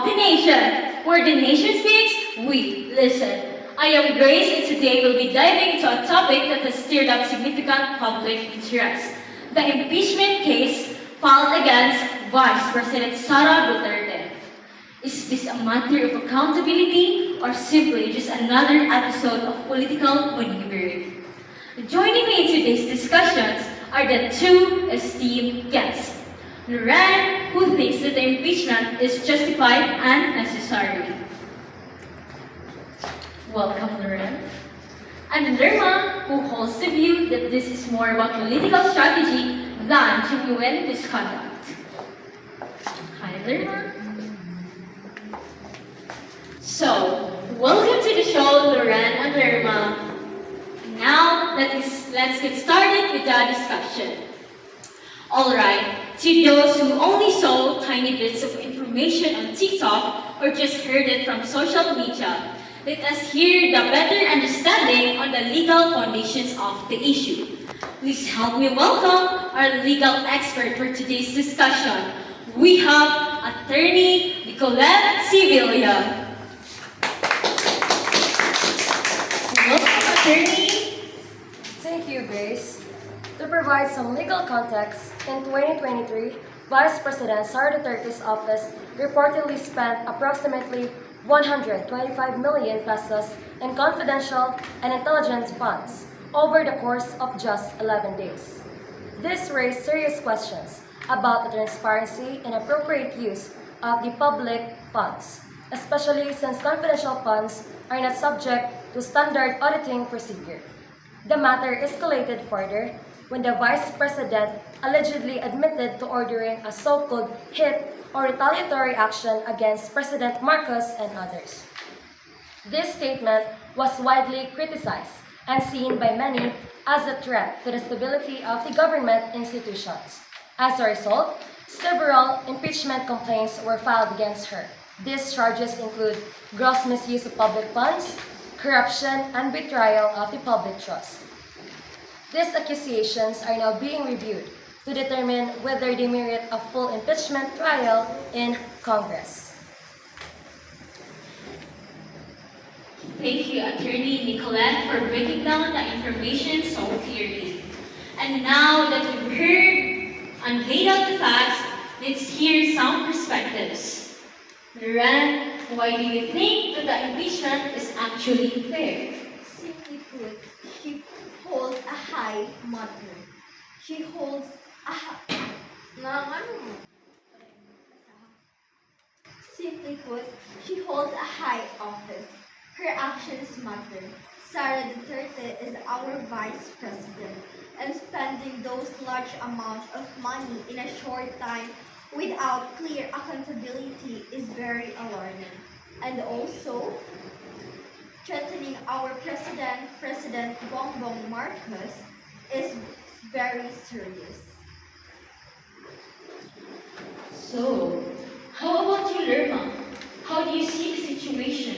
of the nation. Where the nation speaks, we listen. I am Grace, and today we'll be diving into a topic that has stirred up significant public interest. The impeachment case filed against Vice President Sara Duterte. Is this a matter of accountability or simply just another episode of political maneuvering? Joining me in today's discussions are the two esteemed guests. Loren, who thinks that the impeachment is justified and necessary. Welcome, Loren. And Lerma, who holds the view that this is more about political strategy than genuine misconduct. Hi, Lerma. So, welcome to the show, Loren and Lerma. Now, let's get started with the discussion. Alright, to those who only saw tiny bits of information on TikTok or just heard it from social media, let us hear the better understanding on the legal foundations of the issue. Please help me welcome our legal expert for today's discussion. We have Attorney Nicolette Sevilla. Welcome, Attorney. Thank you, Grace. To provide some legal context, in 2023, Vice President Sara Duterte's office reportedly spent approximately 125 million pesos in confidential and intelligence funds over the course of just 11 days. This raised serious questions about the transparency and appropriate use of the public funds, especially since confidential funds are not subject to standard auditing procedure. The matter escalated further when the Vice President allegedly admitted to ordering a so-called hit or retaliatory action against President Marcos and others. This statement was widely criticized and seen by many as a threat to the stability of the government institutions. As a result, several impeachment complaints were filed against her. These charges include gross misuse of public funds, corruption, and betrayal of the public trust. These accusations are now being reviewed to determine whether they merit a full impeachment trial in Congress. Thank you, Attorney Nicolette, for breaking down the information so clearly. And now that we've heard and laid out the facts, let's hear some perspectives. Loren, why do you think that the impeachment is actually fair? Simply put, he holds a high matter. He holds a Simply put, he holds a high office. Her actions matter. Sara Duterte is our vice president, and spending those large amounts of money in a short time without clear accountability is very alarming. And also, threatening our president, President Bongbong Marcos, is very serious. So, how about you, Lerma? How do you see the situation?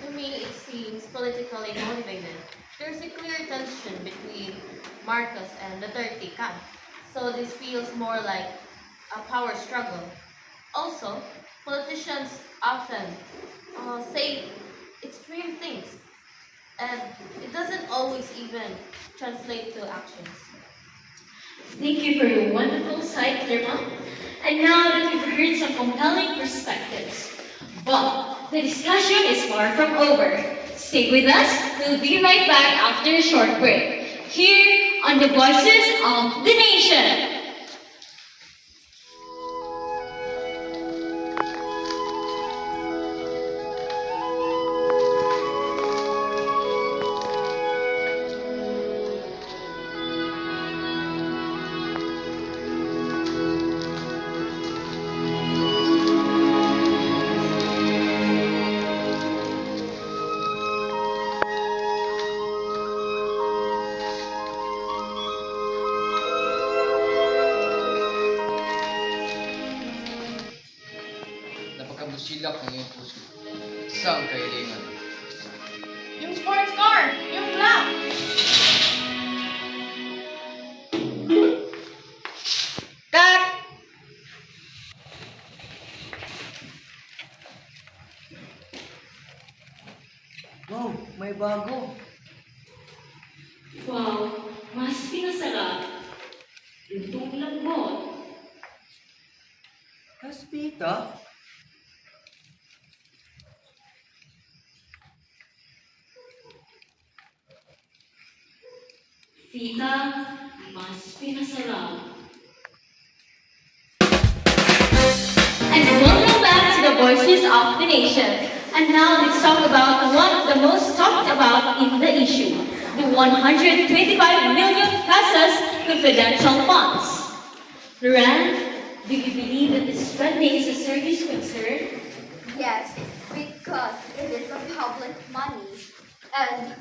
To me, it seems politically motivated. There's a clear tension between Marcos and Duterte camp, so this feels more like a power struggle. Also, politicians often say extreme things, and it doesn't always even translate to actions. Thank you for your wonderful insight, Lerma. And now that we've heard some compelling perspectives, but the discussion is far from over. Stay with us. We'll be right back after a short break. Here on the Voices of the Nation. Napakabusilak ng iyong puso. Isang kahilingan. Yung sports car! Yung black! Cut! Wow, may bago. Wow, mas pinasarap. Lutong lambot. Kaspita? Fika, mas pinasarap. And welcome back to the Voices of the Nation. And now let's talk about one of the most talked about in the issue, the 125 million pesos confidential funds. Loran, do you believe that the spending is a serious concern? Yes, because it is a public money and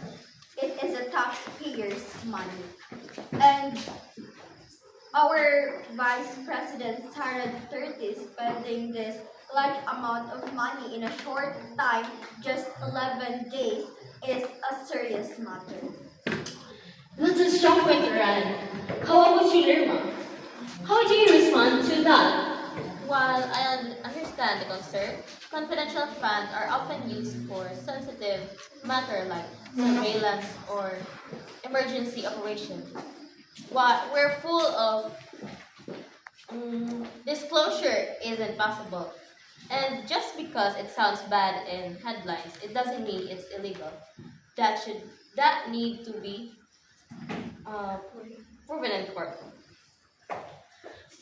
it is a taxpayer's money. And our Vice President Sara Duterte spending this large amount of money in a short time, just 11 days, is a serious matter. That's a strong point, Loran. How about you, Lerma? How do you respond to that? While I understand the concern, confidential funds are often used for sensitive matter like surveillance or emergency operation. We're full of disclosure isn't possible. And just because it sounds bad in headlines, it doesn't mean it's illegal. That need to be uh, proven in court.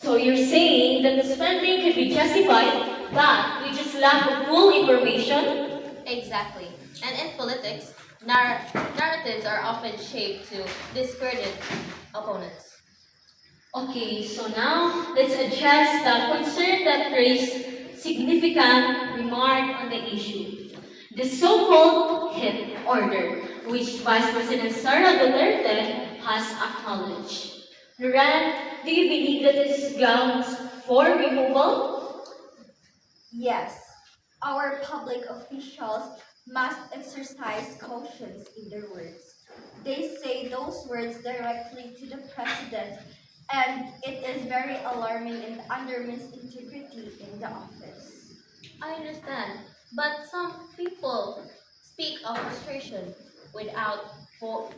So you're saying that the spending could be justified, but we just lack of full information? Exactly. And in politics, narratives are often shaped to discredit opponents. Okay, so now let's address the concern that raised significant remark on the issue. The so-called hit order, which Vice President Sara Duterte has acknowledged. Loran, do you believe that this is grounds for removal? Yes, our public officials must exercise caution in their words. They say those words directly to the president, and it is very alarming and undermines integrity in the office. I understand, but some people speak of frustration without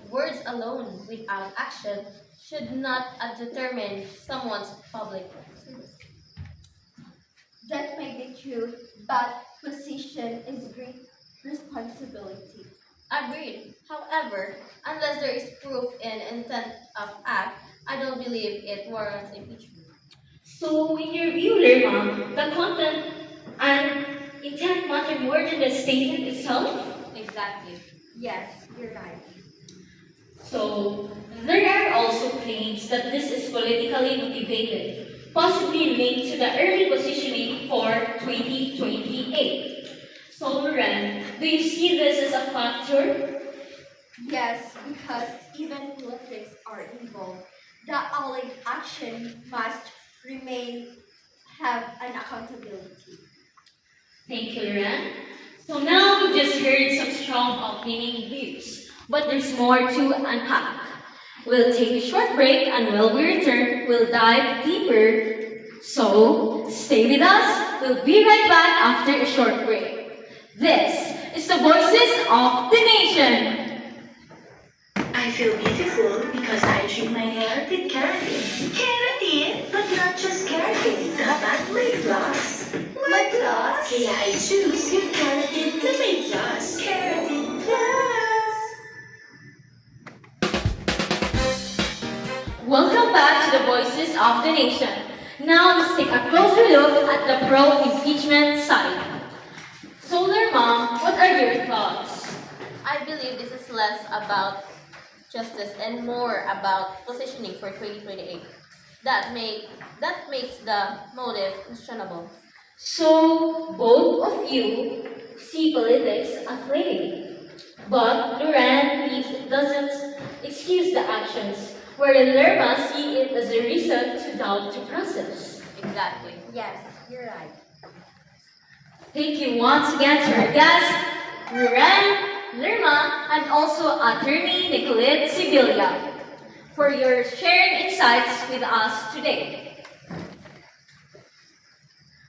words alone, without action, should not determine someone's public service. That may be true, but position is great responsibility. Agreed. However, unless there is proof in intent of act, I don't believe it warrants impeachment. So in your view, Lerma, the content and intent matter more than the statement itself? Exactly. Yes, you're right. So, there are also claims that this is politically motivated, possibly linked to the early positioning for 2028. So, Loren, do you see this as a factor? Yes, because even politics are involved. The alleged action must remain have an accountability. Thank you, Loren. So now we've just heard some strong opening views, but there's more to unpack. We'll take a short break, and when we return, we'll dive deeper. So, stay with us. We'll be right back after a short break. This is the Voices of the Nation. I feel beautiful because I treat my hair with keratin. Keratin? But not just keratin. Dapat may gloss. May gloss? Kaya I choose yung keratin na may gloss. Keratin Plus! Welcome back to the Voices of the Nation. Now let's take a closer look at the pro-impeachment side. Solar Mom, what are your thoughts? I believe this is less about justice and more about positioning for 2028. That makes the motive questionable. So, both of you see politics at play. But Duran doesn't excuse the actions, wherein Lerma see it as a reason to doubt the process. Exactly. Yes, you're right. Thank you once again to our guests, Duran, Lerma, and also Attorney Nicolette Sibilia, for your sharing insights with us today.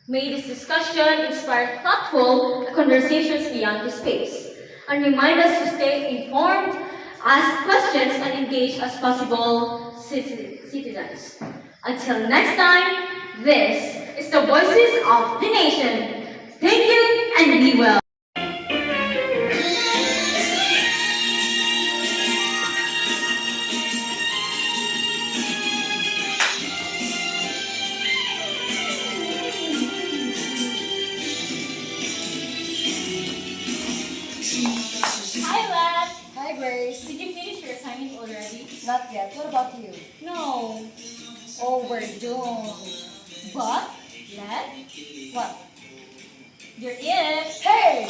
May this discussion inspire thoughtful conversations beyond the space. and remind us to stay informed, ask questions, and engage as possible citizens. Until next time, this is the Voices of the Nation. Thank you and be well. Hi, lad. Hi, Grace. Did you finish your assignment already? Not yet. What about you? No. Oh, we're doomed. But, lad, What? you're it. Hey!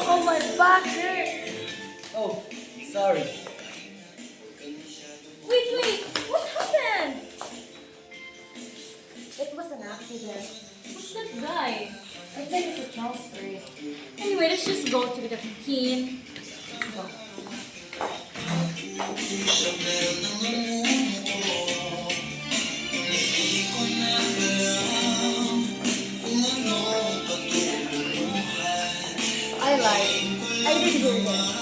Oh, my back hurts. Oh, sorry. Wait, what happened? It was an accident. Who's that guy? I think it's a transfer. Anyway, let's just go to the canteen. I lied. I did hear that.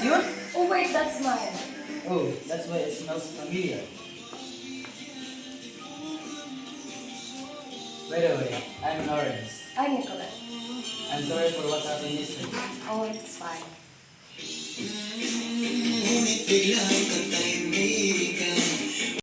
You're? Oh, wait, that's mine. Oh, that's why it smells familiar. By the way, I'm Lawrence. I'm Nicolette. I'm sorry for what happened yesterday. Oh, it's fine.